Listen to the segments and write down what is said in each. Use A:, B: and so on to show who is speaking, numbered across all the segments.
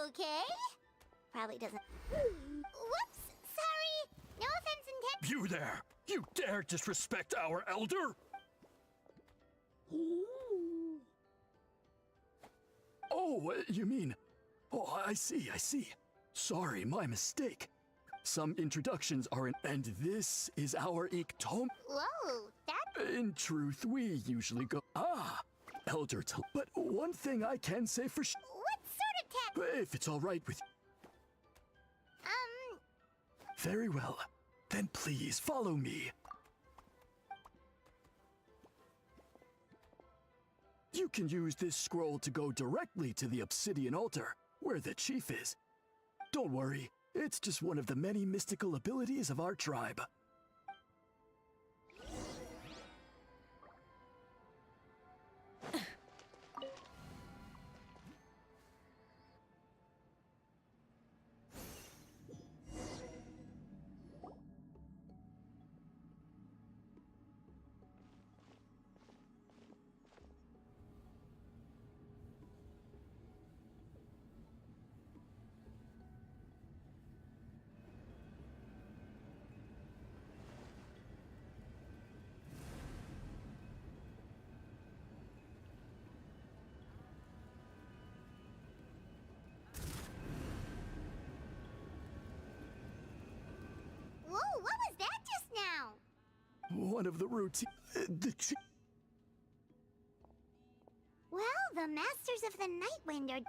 A: okay? Probably doesn't. Whoops, sorry. No offense intended.
B: You there! You dare disrespect our elder? Oh, you mean... Oh, I see. Sorry, my mistake. Some introductions aren't... And this is our Iktom...
A: Whoa, that...
B: In truth, we usually go... Elder to... But one thing I can say for
A: What sort of tech?
B: If it's all right with... Very well. Then please follow me. You can use this scroll to go directly to the obsidian altar, where the chief is. Don't worry, it's just one of the many mystical abilities of our tribe.
A: Whoa, what was that just now?
B: One of the routine...
A: Well, the Masters of the Night Wind are...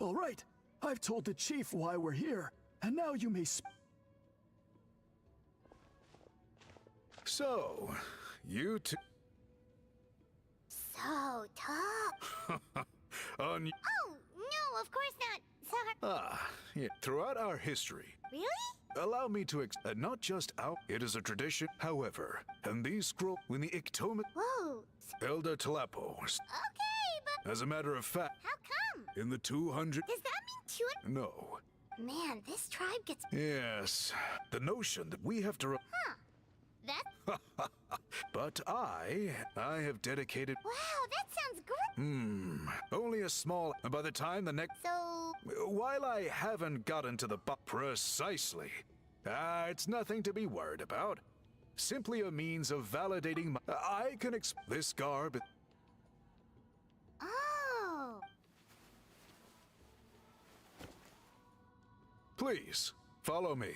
B: All right, I've told the chief why we're here, and now you may
C: So, you two...
A: So tough.
C: On...
A: Oh, no, of course not. Sorry.
C: Yeah. Throughout our history,
A: Really?
C: allow me to not just our... It is a tradition, however, and these scroll... When the Iktomi...
A: Whoa.
C: Elder Talapo...
A: Okay, but
C: As a matter of fact,
A: how come?
C: in the 200...
A: Does that mean 200?
C: No.
A: Man, this tribe gets...
C: Yes. The notion that we have to...
A: Huh. That...
C: But I have dedicated...
A: Wow, that sounds great.
C: Only a small... By the time the next...
A: So...
C: While I haven't gotten to the... Precisely. It's nothing to be worried about. Simply a means of validating my... I can this garb...
A: Oh.
C: Please, follow me.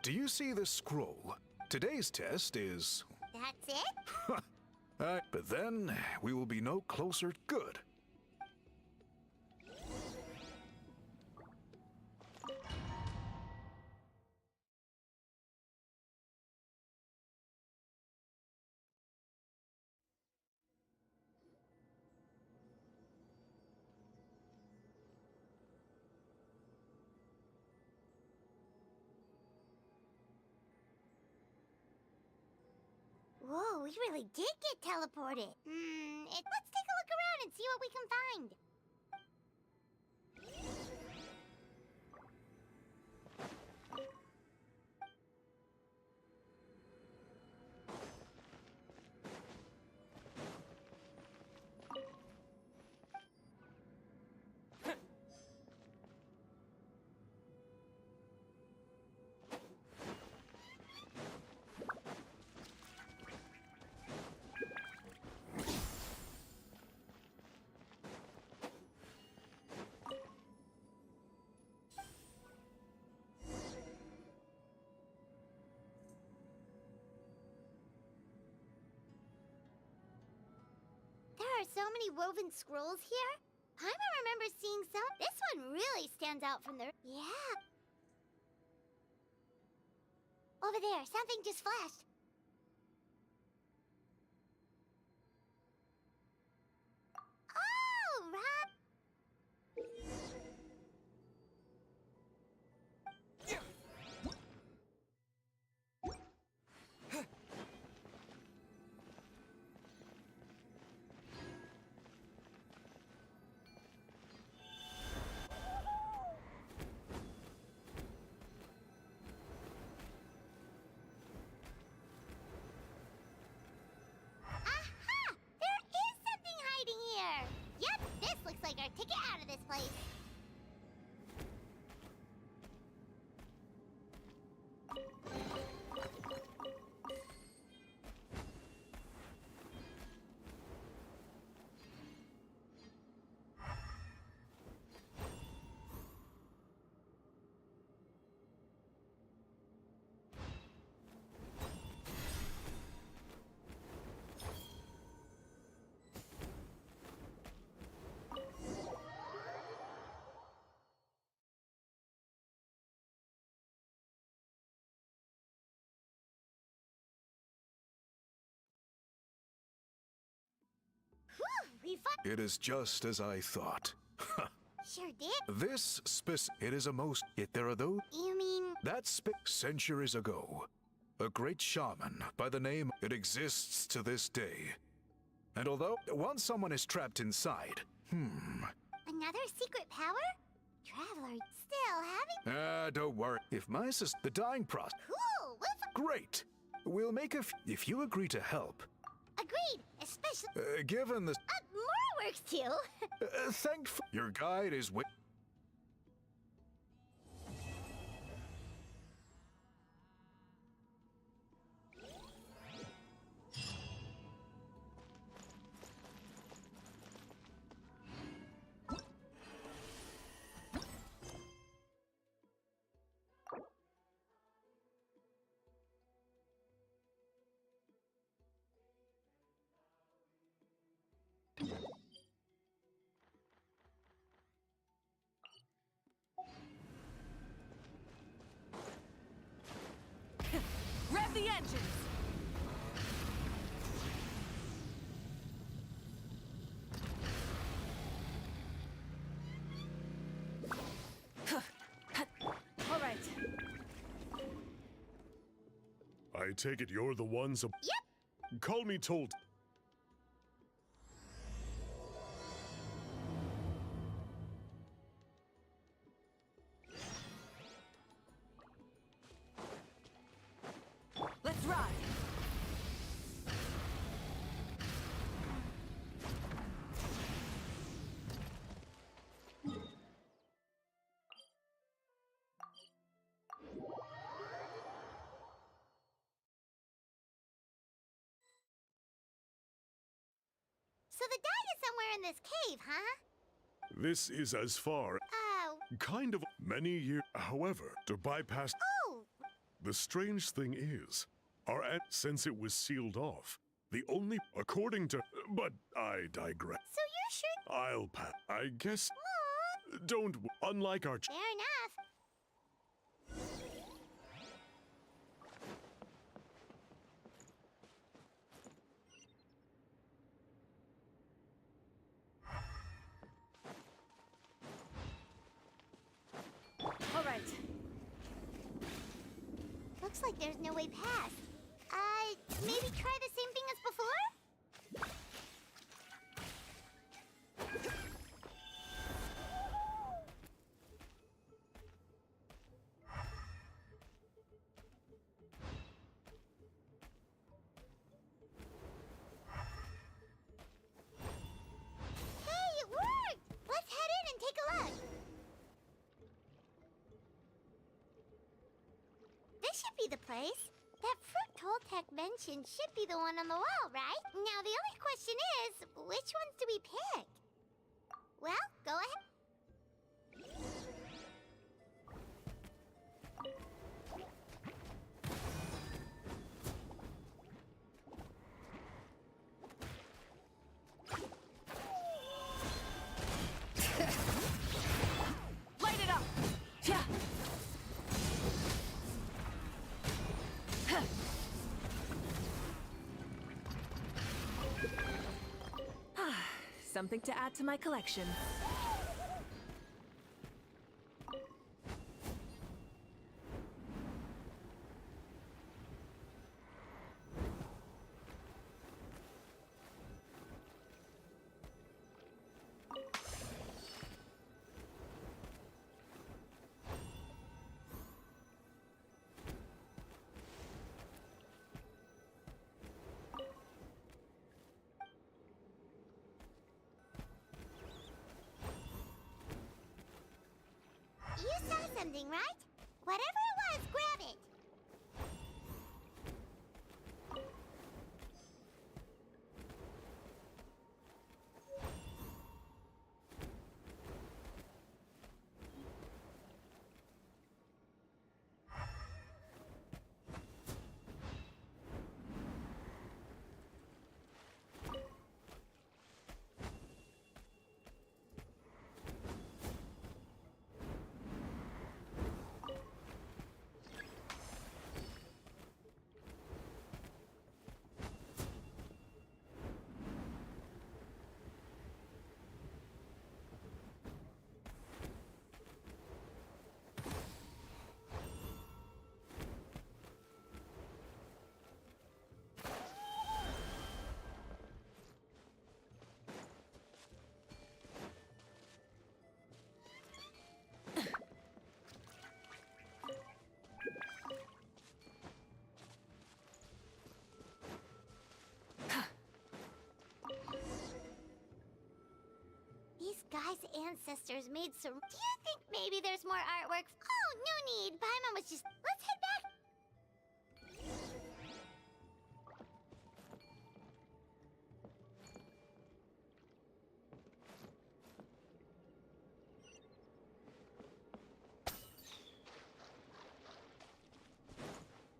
C: Do you see this scroll? Today's test is...
A: That's it?
C: But then, we will be no closer. Good.
A: Whoa, we really did get teleported. Let's take a look around and see what we can find. There are so many woven scrolls here. I remember seeing some. This one really stands out from the... Yeah. Over there, something just flashed. Oh, Rob! fun.
C: It is just as I thought.
A: Sure did.
C: It is a most. Yet there are those.
A: You mean...
C: Centuries ago, a great shaman by the name. It exists to this day. And although once someone is trapped inside,
A: Another secret power? Traveler, still having...
C: don't worry. If my the dying process.
A: Cool,
C: Great. We'll make if you agree to help.
A: Agreed, especially...
C: Given the.
A: More work to do.
C: Thankful. Your guide is with.
D: Rev the engines! All right.
E: I take it you're the ones.
A: Yep.
E: Call me told.
D: Let's ride!
A: So the guy is somewhere in this cave, huh?
E: This is as far.
A: Oh.
E: Kind of many years. However, to bypass.
A: Oh.
E: The strange thing is, since it was sealed off, the only. According to. But I digress.
A: So you're sure...
E: I'll pass. I guess.
A: Aw.
E: Don't. Unlike our.
A: Fair enough.
D: All right.
A: Looks like there's no way past. Maybe try the same thing as before? Hey, it worked! Let's head in and take a look. This should be the place. That fruit Toltec mentioned should be the one on the wall, right? Now, the only question is, which ones do we pick? Well, go ahead.
D: Light it up! Yeah. Something to add to my collection.
A: You saw something, right? Whatever it was, grab it. guy's ancestors made some... Do you think maybe there's more artwork? Oh, no need. Paimon was just... Let's head back.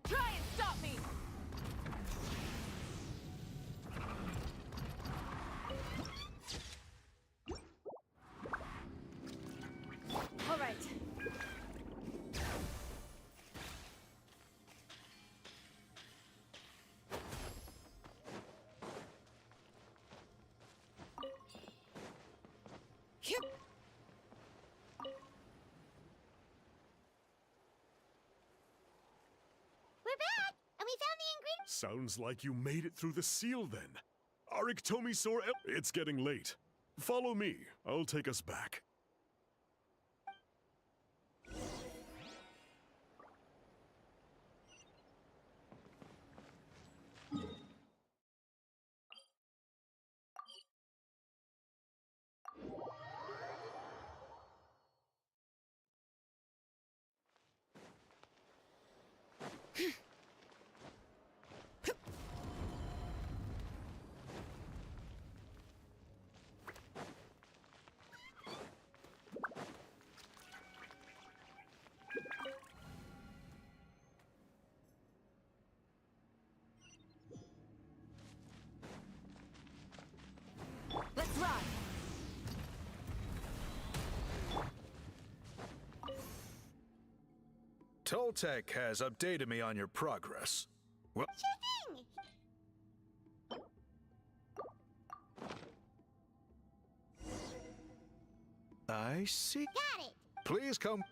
D: Try and stop me! All right. Yep.
A: We're back, and we found the ingredients.
E: Sounds like you made it through the seal then. Ariktomi-sor, it's getting late. Follow me. I'll take us back.
D: Let's ride!
C: Toltec has updated me on your progress. Well,
A: Sure thing.
C: I see.
A: Got it.
C: Please come.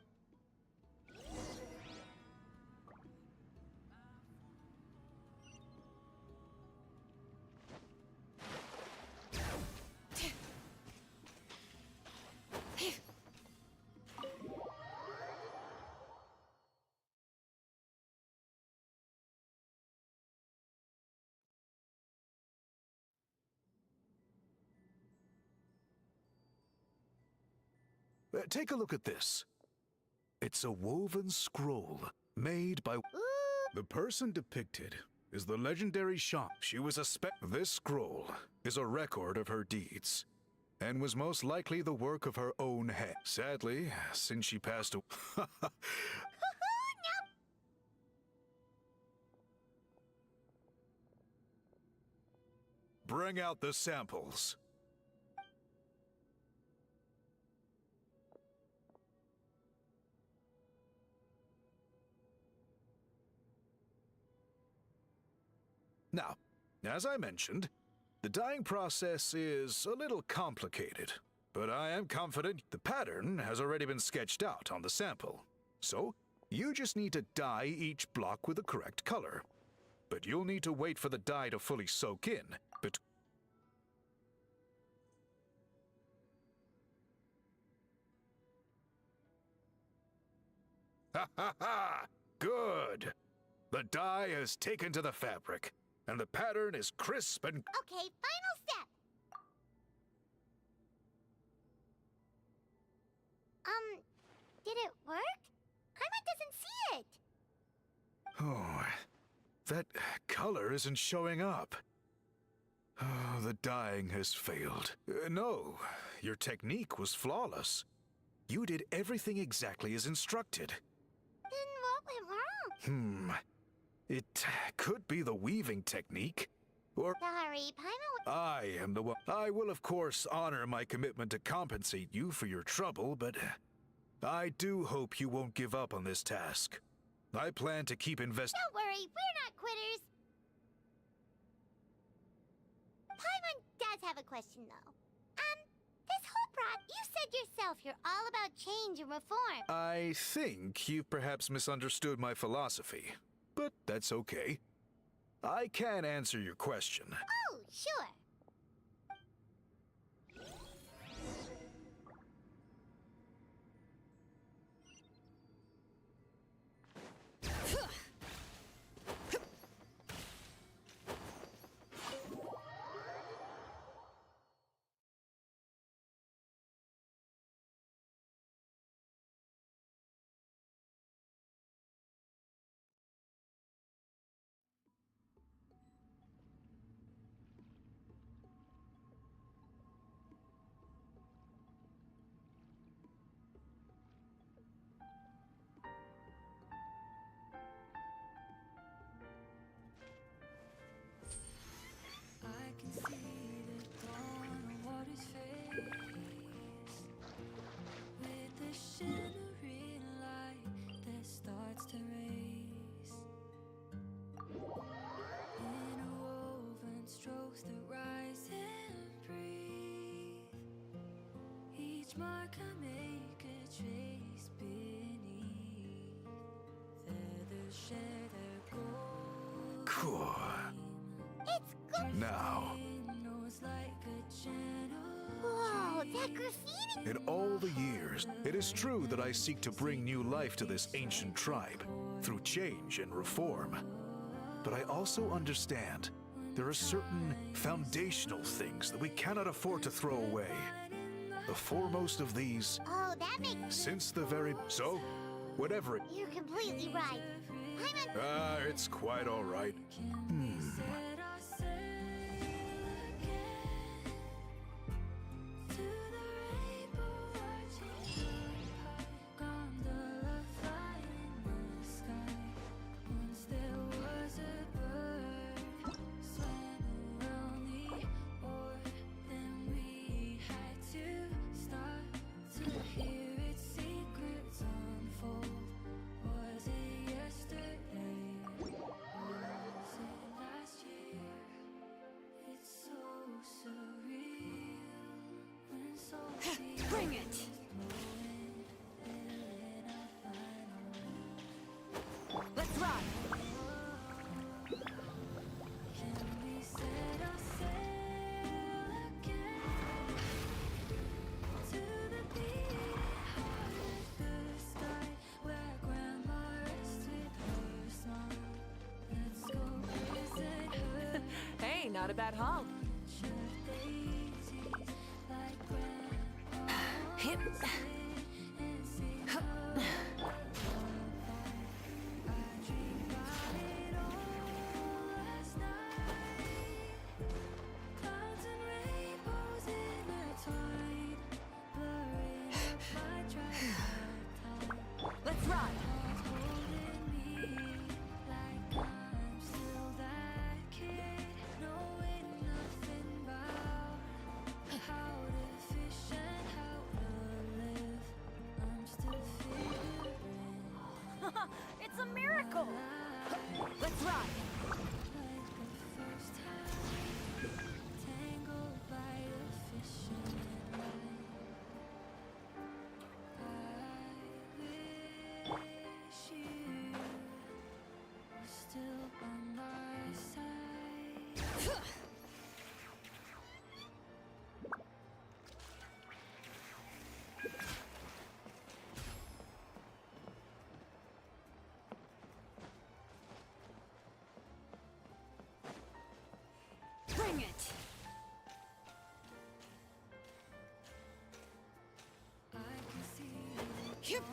C: Take a look at this. It's a woven scroll made by...
A: Ooh.
C: The person depicted is the legendary Sham. She was a This scroll is a record of her deeds, and was most likely the work of her own head. Sadly, since she passed away...
A: No.
C: Bring out the samples. Now, as I mentioned, the dyeing process is a little complicated, but I am confident the pattern has already been sketched out on the sample. So, you just need to dye each block with the correct color. But you'll need to wait for the dye to fully soak in. Ha ha ha! Good! The dye has taken to the fabric, and the pattern is crisp and...
A: Okay, final step. Did it work? Paimon doesn't see it.
C: Oh, that color isn't showing up. Oh, the dyeing has failed. No, your technique was flawless. You did everything exactly as instructed.
A: Then what went wrong?
C: It could be the weaving technique, or...
A: Sorry, Paimon.
C: I am the one. I will, of course, honor my commitment to compensate you for your trouble, but I do hope you won't give up on this task. I plan to keep investing.
A: Don't worry, we're not quitters. Paimon does have a question, though. This whole you said yourself you're all about change and reform.
C: I think you've perhaps misunderstood my philosophy, but that's okay. I can answer your question.
A: Oh, sure.
F: strokes the rise and breathe. Each mark I make a trace beneath. Feathers share their gold.
C: Cool.
A: It's good.
C: Now,
F: Knows like a gentle.
A: Whoa, that graffiti!
C: in all the years, it is true that I seek to bring new life to this ancient tribe through change and reform. But I also understand there are certain foundational things that we cannot afford to throw away. The foremost of these,
A: Oh, that makes...
C: since the very... So, whatever it...
A: You're completely right. I'm a...
C: It's quite all right.
D: Bring it! Let's ride! Hey, not a bad haul. Hip. Let's ride. It's a miracle! Let's ride! Bring it! Yep.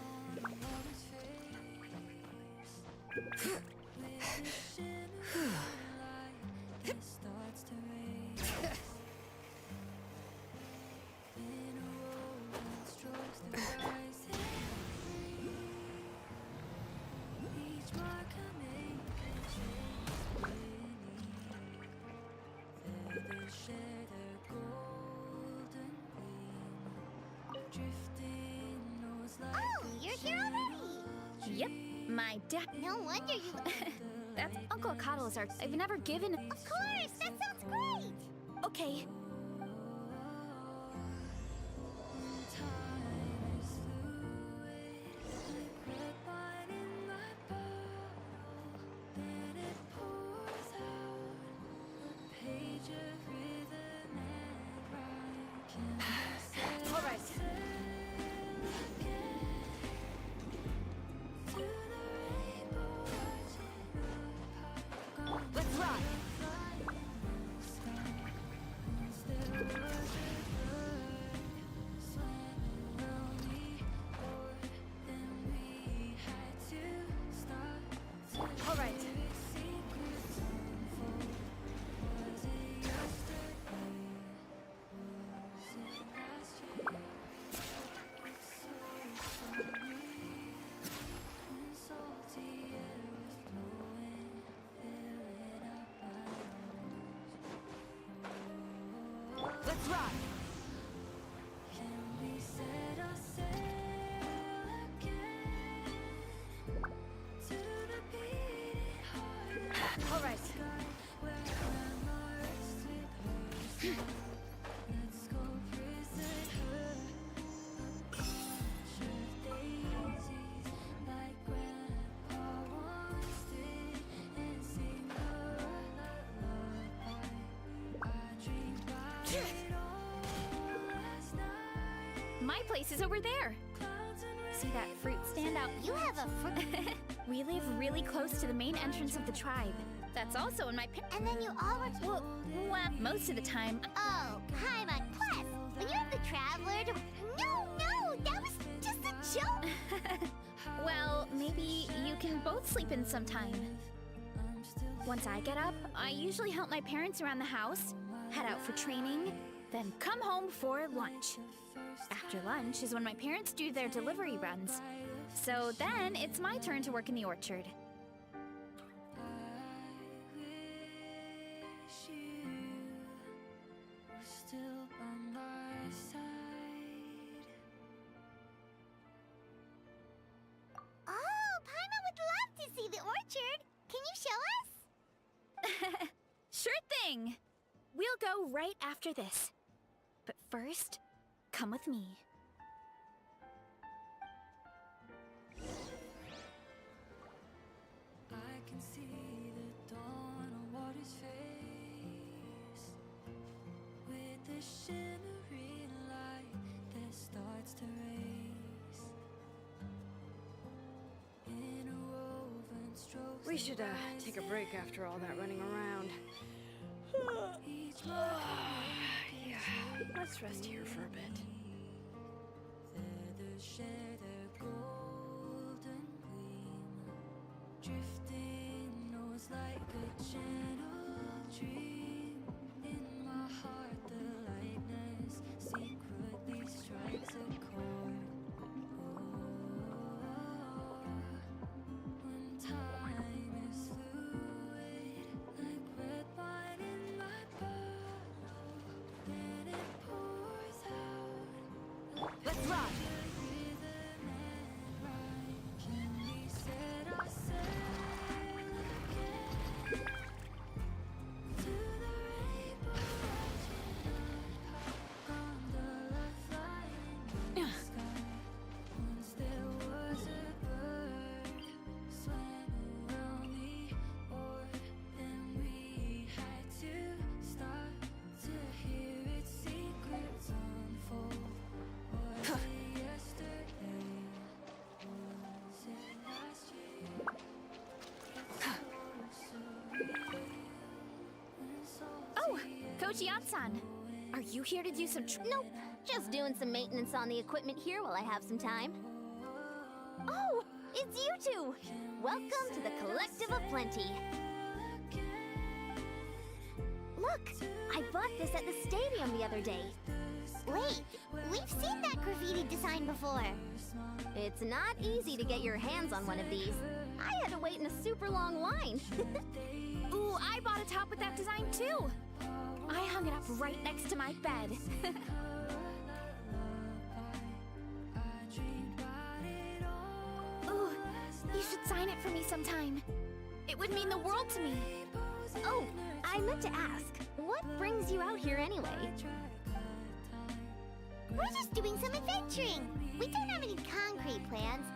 A: Oh, you're here already!
G: Yep, my dad.
A: No wonder you...
G: That's Uncle Akado's art. I've never given.
A: Of course! That sounds great!
G: Okay.
D: All right. Let's ride! All right. Let's ride! All right.
G: My place is over there. See that fruit stand out?
A: You have a fruit.
G: We live really close to the main entrance of the tribe. That's also in my
A: And then you all work.
G: well, most of the time.
A: Oh, Paimon, plus, when you're the traveler to. No, that was just a joke.
G: Well, maybe you can both sleep in sometime. Once I get up, I usually help my parents around the house, head out for training, then come home for lunch. After lunch is when my parents do their delivery runs. So then it's my turn to work in the orchard.
F: Wish you were still by my side.
A: Oh, Paimon would love to see the orchard. Can you show us?
G: Sure thing! We'll go right after this. But first, come with me.
F: I can see the dawn on water's face, with the shimmering light that starts to race. Interwoven strokes.
D: We should take a break after all that running around. Yeah, let's rest here for a bit.
F: Feathers share their golden gleam, drifting knows like a gentle dream. In my heart, the lightness secretly strikes a chord. When time is fluid, like red wine in my bottle, then it pours out.
D: Let's ride!
F: Rhythm and rhyme, can we set our sail again to the rainbow gondola flying in the sky? Once there was a bird swam around the orb, then we had to stop to hear its secrets unfold. Was it yesterday? Was it last year? It's so surreal when
G: Oh,
F: salty
G: Coach Yatsan, are you here to do some
A: Nope. Just doing some maintenance on the equipment here while I have some time. Oh, it's you two. Welcome to the Collective of Plenty. Look, I bought this at the stadium the other day. Wait, we've seen that graffiti design before. It's not easy to get your hands on one of these. I had to wait in a super long line.
G: Ooh, I bought a top with that design too. I hung it up right next to my bed. Ooh, you should sign it for me sometime. It would mean the world to me.
A: Oh, I meant to ask, what brings you out here anyway? We're just doing some adventuring. We don't have any concrete plans.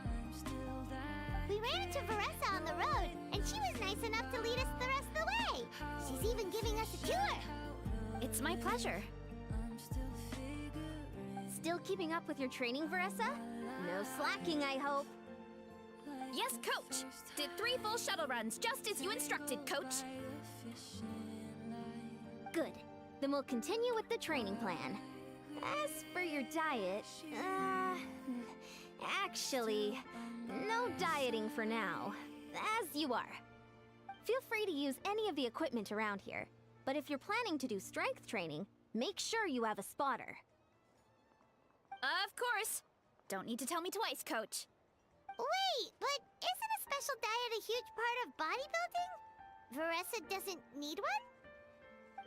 A: We ran into Vanessa on the road, and she was nice enough to lead us the rest of the way. She's even giving us a tour.
G: It's my pleasure.
A: Still keeping up with your training, Vanessa? No slacking, I hope.
G: Yes, Coach. Did 3 full shuttle runs, just as you instructed, Coach.
A: Good. Then we'll continue with the training plan. As for your diet, actually, no dieting for now. As you are. Feel free to use any of the equipment around here. But if you're planning to do strength training, make sure you have a spotter.
G: Of course. Don't need to tell me twice, Coach.
A: Wait, but isn't a special diet a huge part of bodybuilding? Vanessa doesn't need one?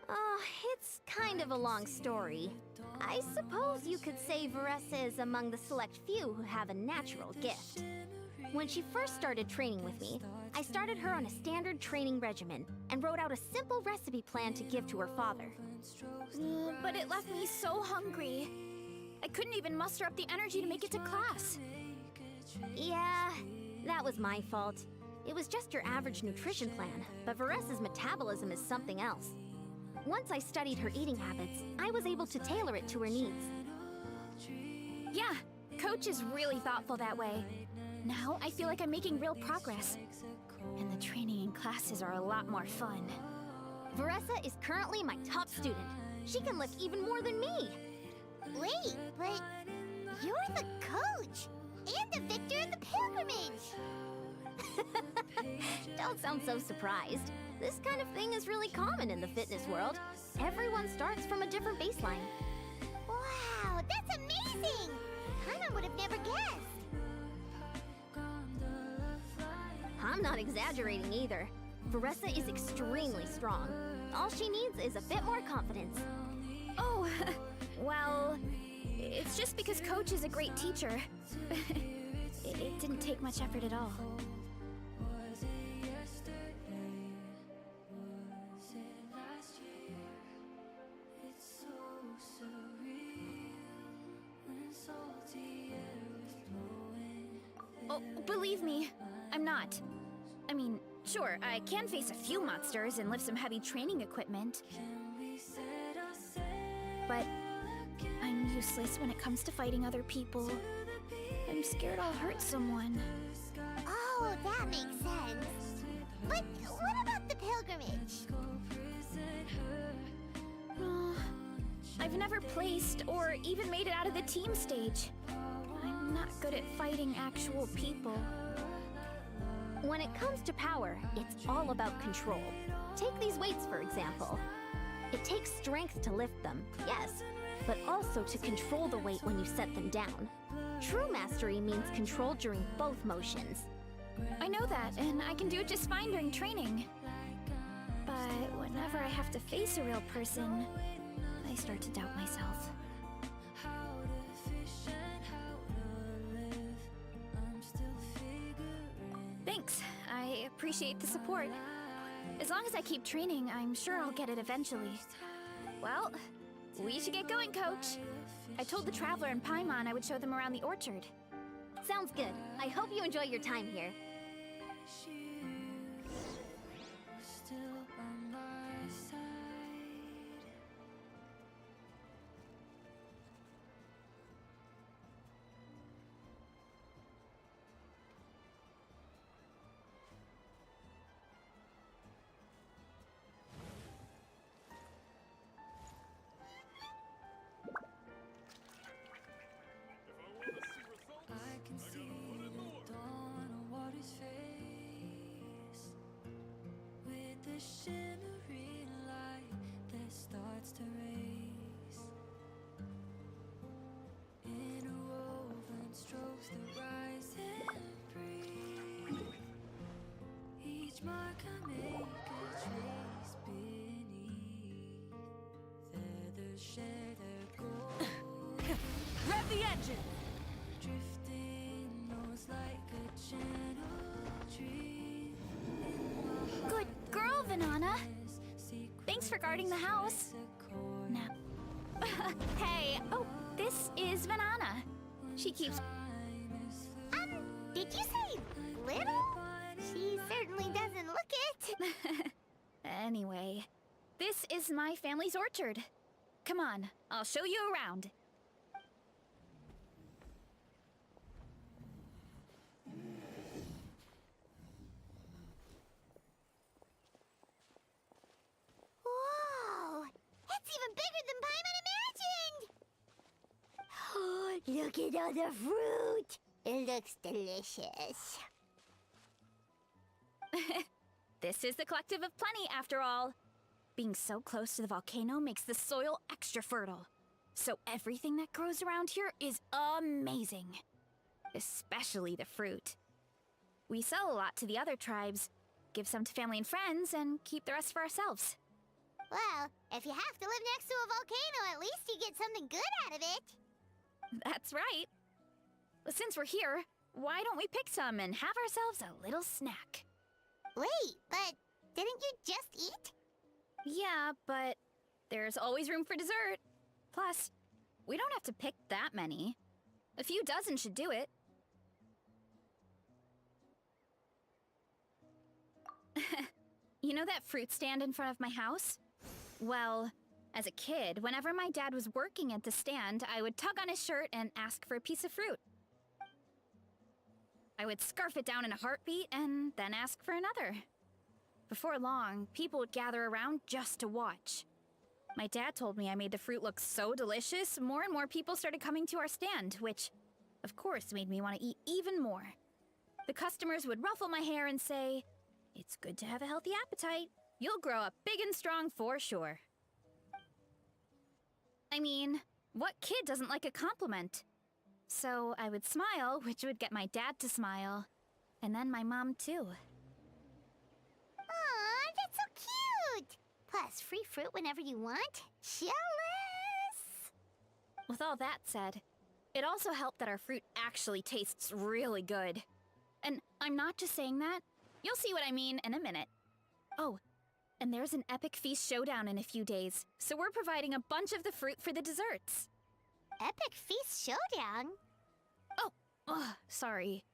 A: Oh, it's kind of a long story. I suppose you could say Vanessa is among the select few who have a natural gift. When she first started training with me, I started her on a standard training regimen and wrote out a simple recipe plan to give to her father.
G: But it left me so hungry. I couldn't even muster up the energy to make it to class.
A: Yeah, that was my fault. It was just your average nutrition plan, but Vanessa's metabolism is something else. Once I studied her eating habits, I was able to tailor it to her needs.
G: Yeah, Coach is really thoughtful that way. Now I feel like I'm making real progress. And the training and classes are a lot more fun.
A: Veressa is currently my top student. She can lift even more than me. Wait, but you're the coach and the victor of the pilgrimage. Don't sound so surprised. This kind of thing is really common in the fitness world. Everyone starts from a different baseline. Wow, that's amazing! Paimon would have never guessed. I'm not exaggerating either. Veressa is extremely strong. All she needs is a bit more confidence.
G: Oh, well, it's just because Coach is a great teacher. It didn't take much effort at all.
F: Was it yesterday? Was it last year? It's so surreal when salty air is blowing.
G: Oh, believe me, I'm not. I mean, sure, I can face a few monsters and lift some heavy training equipment,
F: We said our say
G: but I'm useless when it comes to fighting other people. I'm scared I'll hurt someone.
A: Oh, that makes sense. But what about the pilgrimage?
G: I've never placed or even made it out of the team stage. I'm not good at fighting actual people.
A: When it comes to power, it's all about control. Take these weights, for example. It takes strength to lift them, yes, but also to control the weight when you set them down. True mastery means control during both motions.
G: I know that, and I can do it just fine during training. But whenever I have to face a real person, I start to doubt myself.
F: how to fish and how to live. I'm still figuring.
G: Thanks, I appreciate the support. As long as I keep training, I'm sure I'll get it eventually. Well, we should get going, Coach. I told the Traveler and Paimon I would show them around the orchard.
A: Sounds good. I hope you enjoy your time here.
F: Still by my side. I can see the dawn on water's face, with the shimmering light that starts to race. Interwoven strokes the rising breeze. Each mark I make a trace beneath. Feathers share their gold.
D: Rev the engine!
F: Drifting nose like a gentle dream.
G: Good girl, Vanana. Thanks for guarding the house. Now, hey, oh, this is Vanana. She keeps...
A: Did you say little? She certainly doesn't look it.
G: Anyway, this is my family's orchard. Come on, I'll show you around.
A: Whoa! It's even bigger than Paimon imagined! Look at all the fruit! It looks delicious.
G: This is the Collective of Plenty, after all. Being so close to the volcano makes the soil extra fertile. So everything that grows around here is amazing. Especially the fruit. We sell a lot to the other tribes, give some to family and friends, and keep the rest for ourselves.
A: Well, if you have to live next to a volcano, at least you get something good out of it.
G: That's right. Well, since we're here, why don't we pick some and have ourselves a little snack?
A: Wait, but didn't you just eat?
G: Yeah, but there's always room for dessert. Plus, we don't have to pick that many. A few dozen should do it. You know that fruit stand in front of my house? Well, As a kid, whenever my dad was working at the stand, I would tug on his shirt and ask for a piece of fruit. I would scarf it down in a heartbeat and then ask for another. Before long, people would gather around just to watch. My dad told me I made the fruit look so delicious, more and more people started coming to our stand, which, of course, made me want to eat even more. The customers would ruffle my hair and say, "It's good to have a healthy appetite. You'll grow up big and strong for sure." I mean, what kid doesn't like a compliment? So I would smile, which would get my dad to smile. And then my mom, too.
A: Aw, that's so cute! Plus, free fruit whenever you want. Jealous!
G: With all that said, it also helped that our fruit actually tastes really good. And I'm not just saying that. You'll see what I mean in a minute. Oh, and there's an epic feast showdown in a few days, so we're providing a bunch of the fruit for the desserts.
A: Epic Feast Showdown?
G: Oh, sorry.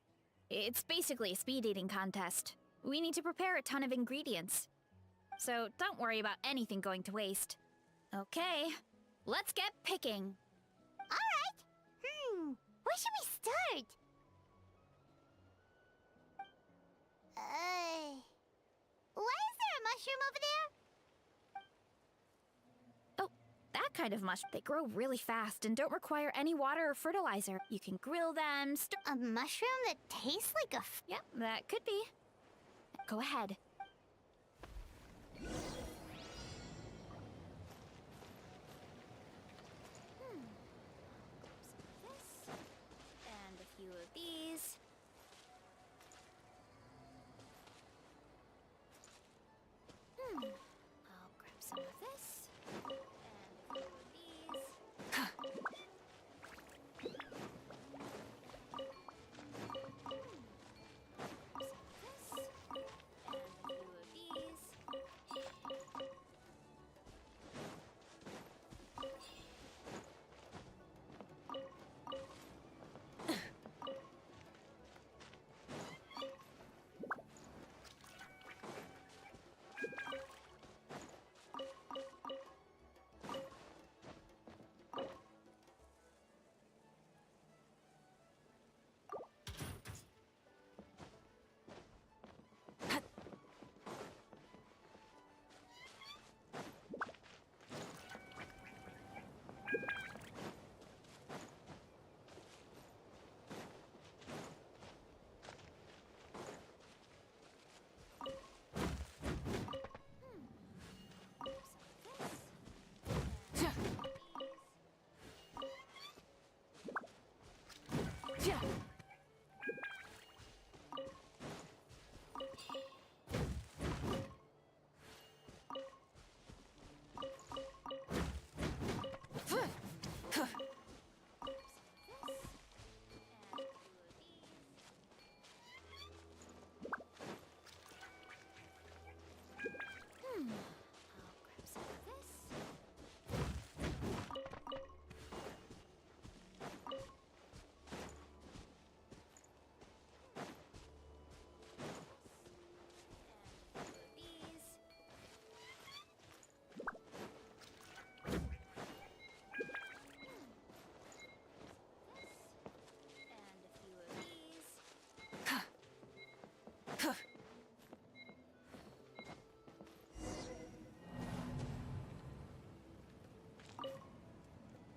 G: It's basically a speed eating contest. We need to prepare a ton of ingredients. So don't worry about anything going to waste. Okay, let's get picking.
A: Alright. Where should we start? Why is there a mushroom over there?
G: Oh, that kind of mushroom. They grow really fast and don't require any water or fertilizer. You can grill them,
A: A mushroom that tastes like a
G: Yep, that could be. Go ahead. This, and a few of these. I'll grab some of this, and a few of these.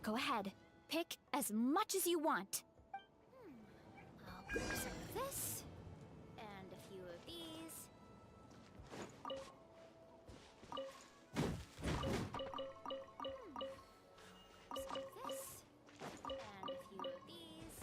G: Go ahead. Pick as much as you want. I'll grab some of this, and a few of these. Some of this, and a few of these.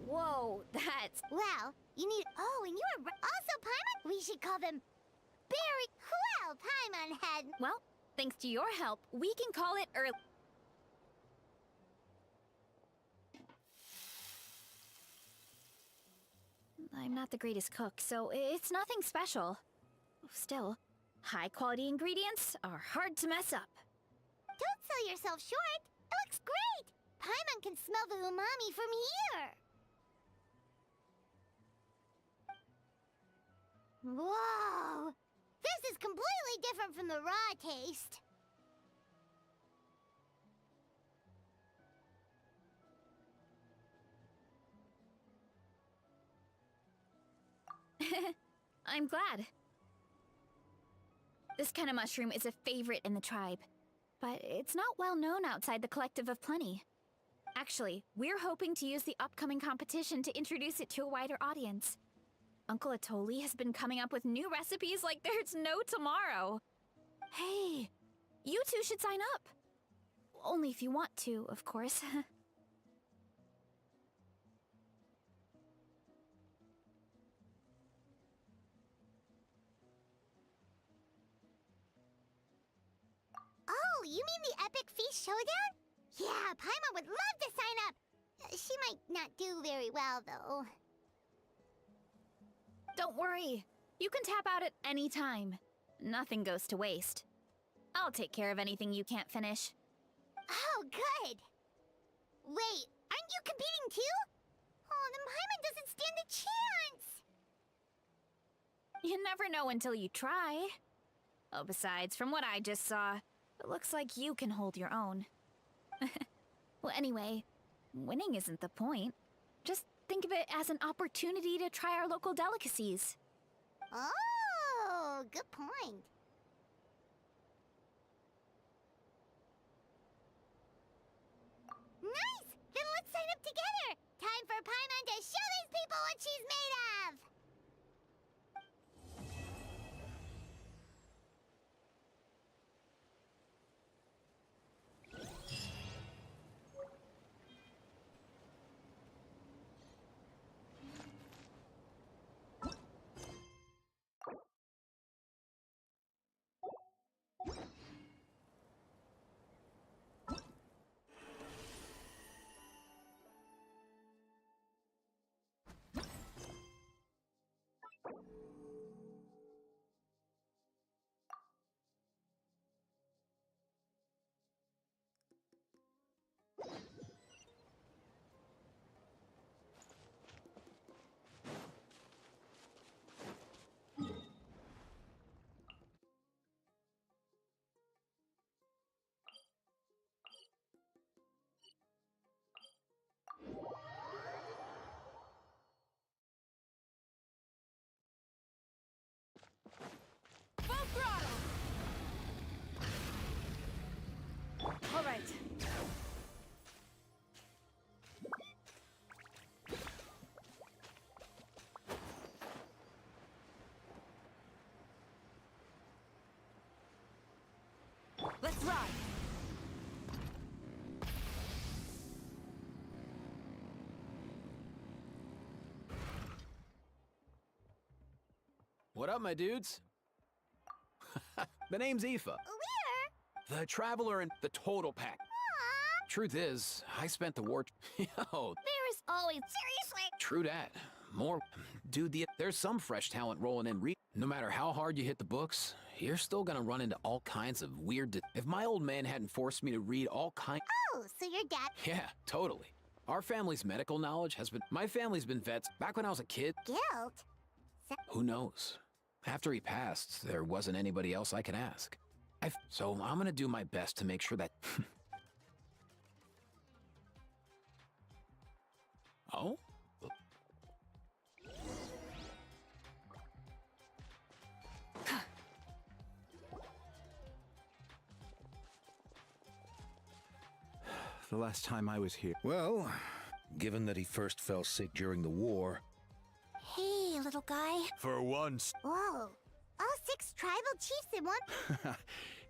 G: Whoa, that's...
A: Well, you need. Oh, and you are also Paimon? We should call them Barry. Well, Paimon had.
G: Well, thanks to your help, we can call it early. I'm not the greatest cook, so it's nothing special. Still, high-quality ingredients are hard to mess up.
A: Don't sell yourself short. It looks great. Paimon can smell the umami from here. Whoa! This is completely different from the raw taste.
G: I'm glad. This kind of mushroom is a favorite in the tribe, but it's not well known outside the Collective of Plenty. Actually, we're hoping to use the upcoming competition to introduce it to a wider audience. Uncle Atoli has been coming up with new recipes like there's no tomorrow. Hey, you two should sign up. Only if you want to, of course.
A: Oh, you mean the Epic Feast Showdown? Yeah, Paimon would love to sign up. She might not do very well, though.
G: Don't worry. You can tap out at any time. Nothing goes to waste. I'll take care of anything you can't finish.
A: Oh, good. Wait, aren't you competing too? Oh, then Paimon doesn't stand a chance.
G: You never know until you try. Oh, besides, from what I just saw, it looks like you can hold your own. Well, anyway, winning isn't the point. Just think of it as an opportunity to try our local delicacies.
A: Oh, good point. Nice! Then let's sign up together! Time for Paimon to show these people what she's made of!
D: All right. Let's ride.
H: What up, my dudes? The name's Aoife,
A: We're...
H: the traveler and the total pack. Truth is, I spent the war. Yo,
A: There is always... Seriously?
H: true that. More, dude. There's some fresh talent rolling in. No matter how hard you hit the books, you're still gonna run into all kinds of weird. If my old man hadn't forced me to read all kinds.
A: Oh, so your dad...
H: Yeah, totally. Our family's medical knowledge has been. My family's been vets back when I was a kid.
A: Guilt?
H: Who knows? After he passed, there wasn't anybody else I could ask. So I'm gonna do my best to make sure that. Oh?
I: The last time I was here.
J: Well, given that he first fell sick during the war.
A: Hey, little guy.
I: For once.
A: Whoa. All 6 tribal chiefs in one.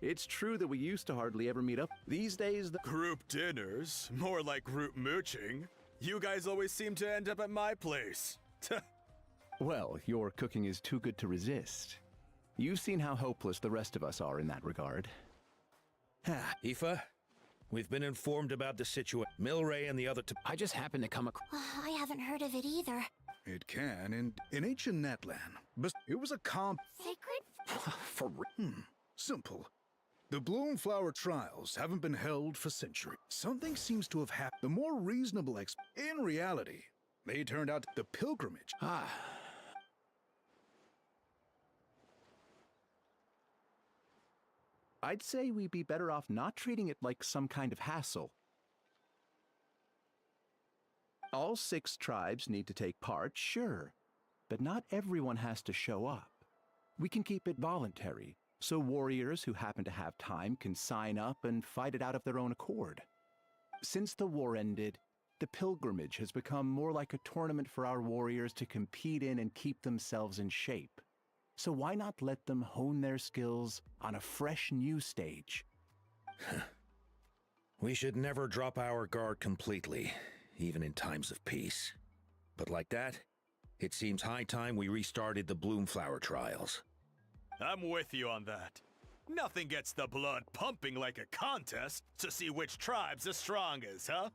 I: It's true that we used to hardly ever meet up. These days, the
K: Group dinners? More like group mooching. You guys always seem to end up at my place.
I: well, your cooking is too good to resist. You've seen how hopeless the rest of us are in that regard.
J: Aoife, we've been informed about the situation. Milray and the other
H: I just happened to come across.
A: I haven't heard of it either.
C: It can in ancient Netland, but it was a
A: Sacred?
H: For real.
C: simple. The Bloomflower trials haven't been held for centuries. Something seems to have happened. The more reasonable in reality, they turned out the pilgrimage.
I: I'd say we'd be better off not treating it like some kind of hassle. All 6 tribes need to take part, sure, but not everyone has to show up. We can keep it voluntary, so warriors who happen to have time can sign up and fight it out of their own accord. Since the war ended, the pilgrimage has become more like a tournament for our warriors to compete in and keep themselves in shape. So why not let them hone their skills on a fresh new stage?
J: We should never drop our guard completely, even in times of peace. But like that, it seems high time we restarted the Bloomflower trials.
K: I'm with you on that. Nothing gets the blood pumping like a contest to see which tribe's the strongest, huh?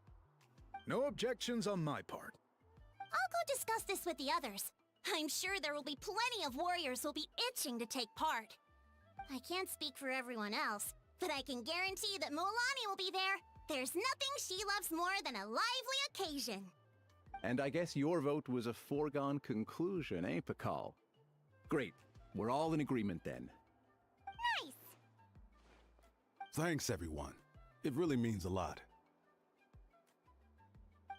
C: No objections on my part.
A: I'll go discuss this with the others. I'm sure there will be plenty of warriors who'll be itching to take part. I can't speak for everyone else, but I can guarantee that Molani will be there. There's nothing she loves more than a lively occasion.
I: And I guess your vote was a foregone conclusion, eh, Pakal? Great. We're all in agreement then.
A: Nice!
L: Thanks, everyone. It really means a lot.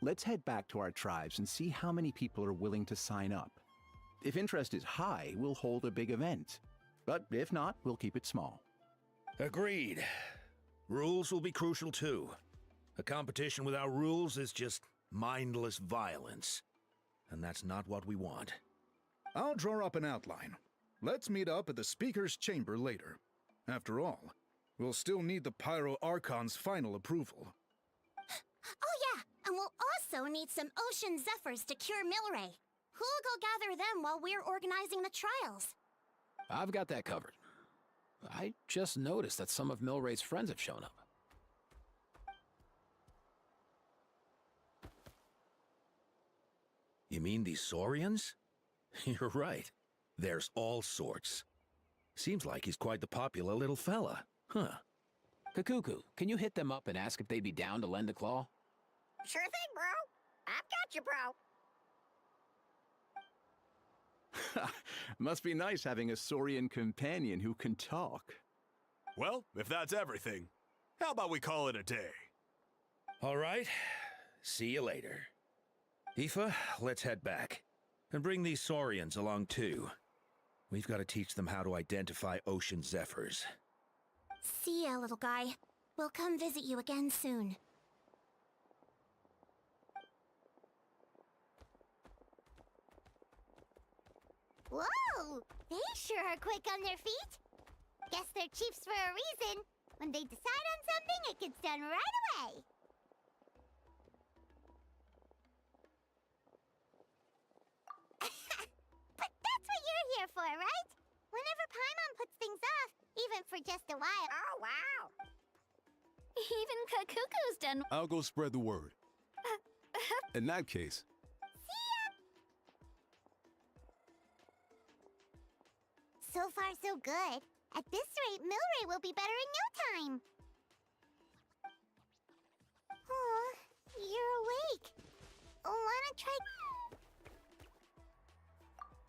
I: Let's head back to our tribes and see how many people are willing to sign up. If interest is high, we'll hold a big event. But if not, we'll keep it small.
J: Agreed. Rules will be crucial too. A competition without rules is just mindless violence. And that's not what we want.
C: I'll draw up an outline. Let's meet up at the Speaker's Chamber later. After all, we'll still need the Pyro Archon's final approval.
A: Oh yeah, and we'll also need some Ocean Zephyrs to cure Milray. Who'll go gather them while we're organizing the trials?
H: I've got that covered. I just noticed that some of Milray's friends have shown up.
J: You mean these Saurians? You're right. There's all sorts. Seems like he's quite the popular little fella, huh?
H: Kakuku, can you hit them up and ask if they'd be down to lend a claw?
A: Sure thing, bro. I've got you, bro.
I: Must be nice having a Saurian companion who can talk.
K: Well, if that's everything, how about we call it a day?
J: All right. See you later. Aoife, let's head back. And bring these Saurians along too. We've got to teach them how to identify Ocean Zephyrs.
A: See ya, little guy. We'll come visit you again soon. Whoa! They sure are quick on their feet. Guess they're chiefs for a reason. When they decide on something, it gets done right away. But that's what you're here for, right? Whenever Paimon puts things off, even for just a while. Oh, wow! Even Kakuku's done.
L: I'll go spread the word. In that case,
A: so far, so good. At this rate, Milray will be better in no time. Oh, you're awake. Wanna try?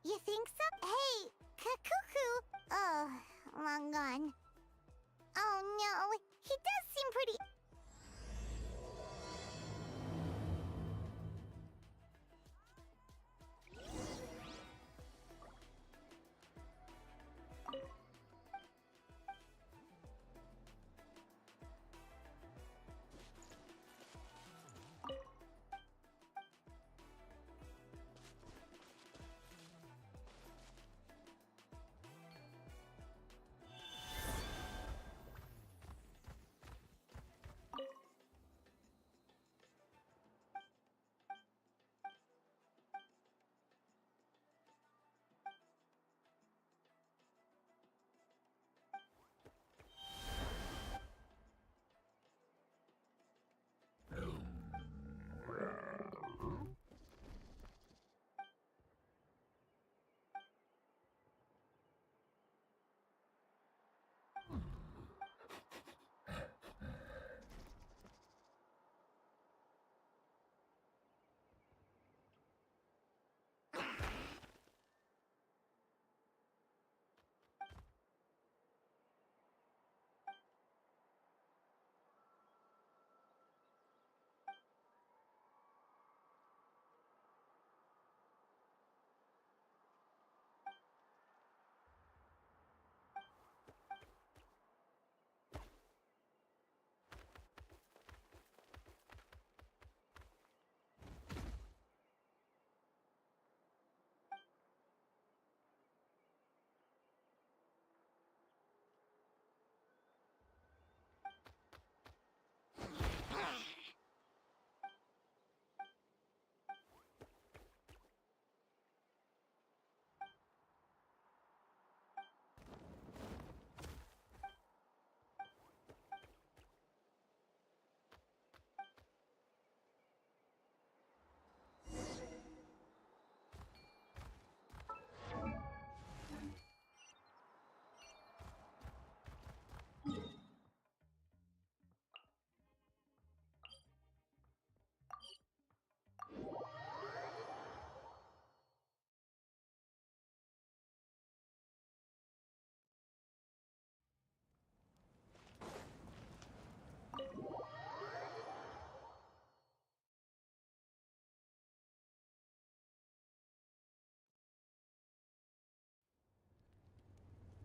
A: You think so? Hey, Kakuku. Oh, long gone. Oh no, he does seem pretty.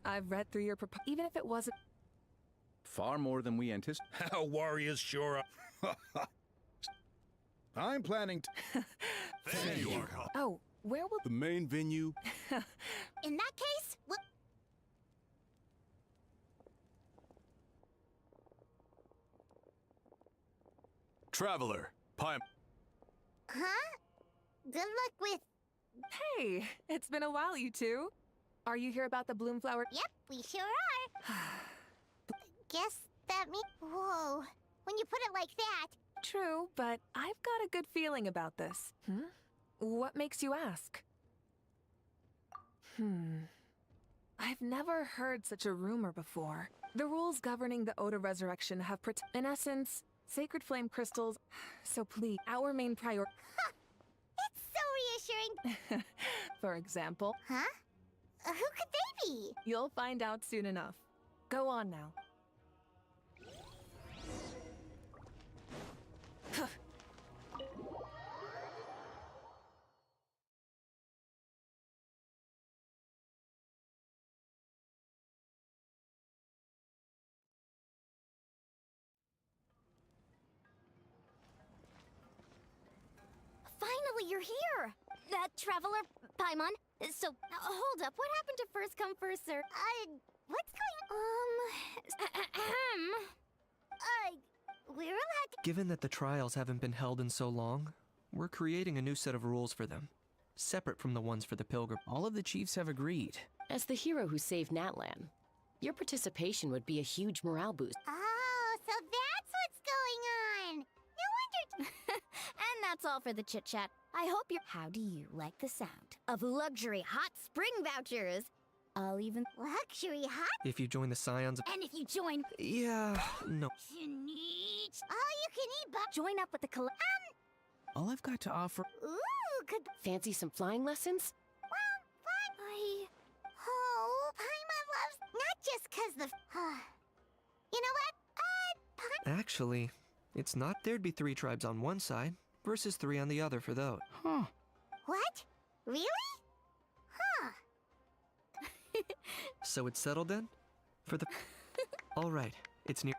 D: I've read through your even if it wasn't.
I: Far more than we anticipated.
J: Our warriors sure are.
C: I'm planning to.
K: There you are.
D: Oh, where will
L: The main venue.
A: In that case, we'll...
K: Traveler, Pie.
A: Huh? Good luck with...
D: Hey, it's been a while, you two. Are you here about the Bloomflower?
A: Yep, we sure are. Guess that means... Whoa. When you put it like that...
D: True, but I've got a good feeling about this. What makes you ask? I've never heard such a rumor before. The rules governing the Oda resurrection have in essence, sacred flame crystals. So please, our main priority.
A: It's so reassuring.
D: For example,
A: Huh? Who could they be?
D: you'll find out soon enough. Go on now.
A: Finally, you're here! Traveler, Paimon. So, hold up. What happened to first come, first serve? What's going... we're allowed to...
M: Given that the trials haven't been held in so long, we're creating a new set of rules for them, separate from the ones for the pilgrim.
H: All of the chiefs have agreed.
N: As the hero who saved Natlan, your participation would be a huge morale boost.
A: Oh, so that's what's going on! No wonder... And that's all for the chit-chat. I hope you're... How do you like the sound of luxury hot spring vouchers? I'll even... Luxury hot?
M: If you join the Scions of...
A: And if you join...
M: Yeah, no.
A: All-you-can-eat join up with the
H: All I've got to offer...
A: Ooh, could...
N: Fancy some flying lessons?
A: Well, fine. Oh, Paimon loves... Not just 'cause the... You know what?
M: Actually, it's not there'd be 3 tribes on one side versus 3 on the other for those.
A: What? Really? Huh.
M: So it's settled then? For the... All right, it's near...